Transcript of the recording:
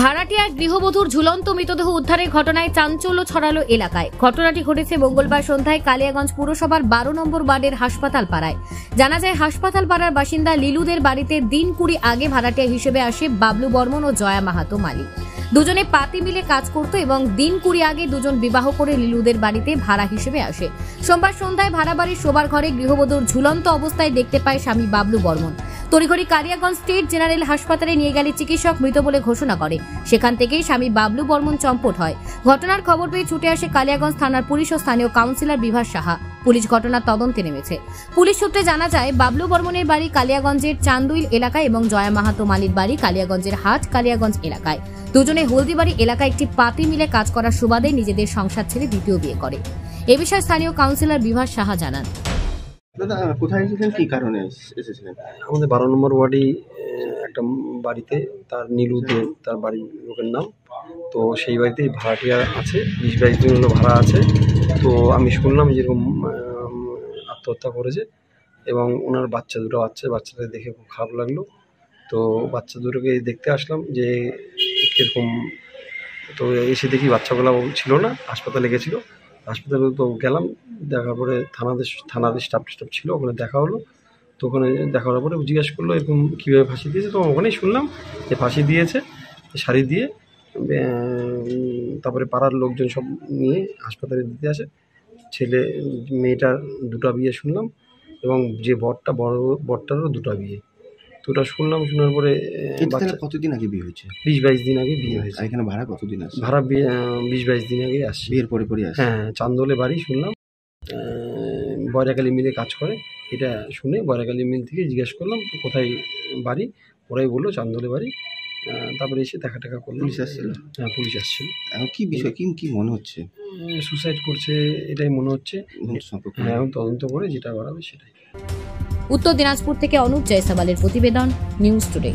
ভাড়াটিয়ার গৃহবধূর ঝুলন্ত মৃতদেহ উদ্ধারের ঘটনায় চাঞ্চল্য ছড়ালো এলাকায়। ঘটনাটি ঘটেছে মঙ্গলবার সন্ধ্যায় কালিয়াগঞ্জ পুরসভার 12 নম্বর ওয়ার্ডের হাসপাতাল পাড়ায়। জানা যায়, হাসপাতাল পাড়ার বাসিন্দা লিলুদের বাড়িতে দিন 20 আগে ভাড়াটিয়া হিসেবে আসে বাবলু বর্মন ও জয়া মাহাতো মালি। দুজনে পাতি মিলে কাজ করত এবং দিন 20 আগে দুজন বিবাহ করে লিলুদের বাড়িতে ভাড়া হিসেবে আসে। সোমবার সন্ধ্যায় ভাড়া বাড়ির শোবার ঘরে গৃহবধূর ঝুলন্ত অবস্থায় দেখতে পায় স্বামী বাবলু বর্মন। তড়িঘড়ি কালিয়াগঞ্জ স্টেট জেনারেল হাসপাতালে নিয়ে গেলে চিকিৎসক মৃত বলে ঘোষণা করে। সেখান থেকেই স্বামী বাবলু বর্মন চম্পট হয়। ঘটনার খবর পেয়ে ছুটে আসে কালিয়াগঞ্জ থানার পুলিশ ও স্থানীয় কাউন্সিলর বিভাস সাহা। পুলিশ ঘটনার তদন্তে নেমেছে। পুলিশ সূত্রে জানা যায়, বাবলু বর্মনের বাড়ি কালিয়াগঞ্জের চান্দুইল এলাকায় এবং জয়া মাহাতো মালির বাড়ি কালিয়াগঞ্জের হাট কালিয়াগঞ্জ এলাকায়। দুজনে হলদিবাড়ি এলাকায় একটি পাতি মিলে কাজ করার সুবাদে নিজেদের সংসার ছেড়ে দ্বিতীয় বিয়ে করে। এ বিষয়ে স্থানীয় কাউন্সিলর বিভাস সাহা জানান, কোথায় এসেছিলেন, কি কারণে এসেছিলেন? আমাদের 12 নম্বর ওয়ার্ডে একটা বাড়িতে, তার নীলুতে তার বাড়ির লোকের নাম। তো সেই বাড়িতেই ভাড়াটিয়া আছে, 20-22 দিন হলো ভাড়া আছে। তো আমি শুনলাম যেরকম আত্মহত্যা করেছে এবং ওনার বাচ্চাদের দেখে খুব খারাপ লাগলো। তো বাচ্চা দুটোকে দেখতে আসলাম যে কীরকম। তো এসে দেখি বাচ্চাগুলো ছিল না, হাসপাতালে গেছিলো। হাসপাতালে তো গেলাম, দেখার পরে থানাতে স্টাফ ছিল, ওখানে দেখা হলো। তো ওখানে দেখা হওয়ার পরে জিজ্ঞাসা করলো এরকম কীভাবে ফাঁসি দিয়েছে। তো ওখানেই শুনলাম যে ফাঁসি দিয়েছে শাড়ি দিয়ে। তারপরে পাড়ার লোকজন সব নিয়ে হাসপাতালে দিতে আসে। মেয়েটার 2টা বিয়ে শুনলাম এবং যে বরটারও 2টা বিয়ে। দুটা শুনলাম, শোনার পরে কতদিন আগে বিয়ে হয়েছে? 20-22 দিন আগে বিয়ে হয়েছে। এখানে ভাড়া কতদিন আছে? ভাড়া 20-22 দিন আগে আসছে। বিয়ের পরে আসছে। হ্যাঁ, চান্দোলে বাড়ি শুনলাম। বয়রাকালী মিলে কাজ করে, এটা শুনে বয়রাকালী মিল থেকে জিজ্ঞেস করলাম তো কোথায় বাড়ি। ওরাই বললো চান্দোলে বাড়ি। তারপরে এসে দেখা করলো। পুলিশ আসছিল? হ্যাঁ, পুলিশ আসছিল। এখন কি বিষয়, কি মনে হচ্ছে? সুসাইড করছে এটাই মনে হচ্ছে। এখন তদন্ত করে যেটা করাবে সেটাই। উত্তর দিনাজপুর থেকে অনুপ জয়সওয়ালের প্রতিবেদন, নিউজ টুডে।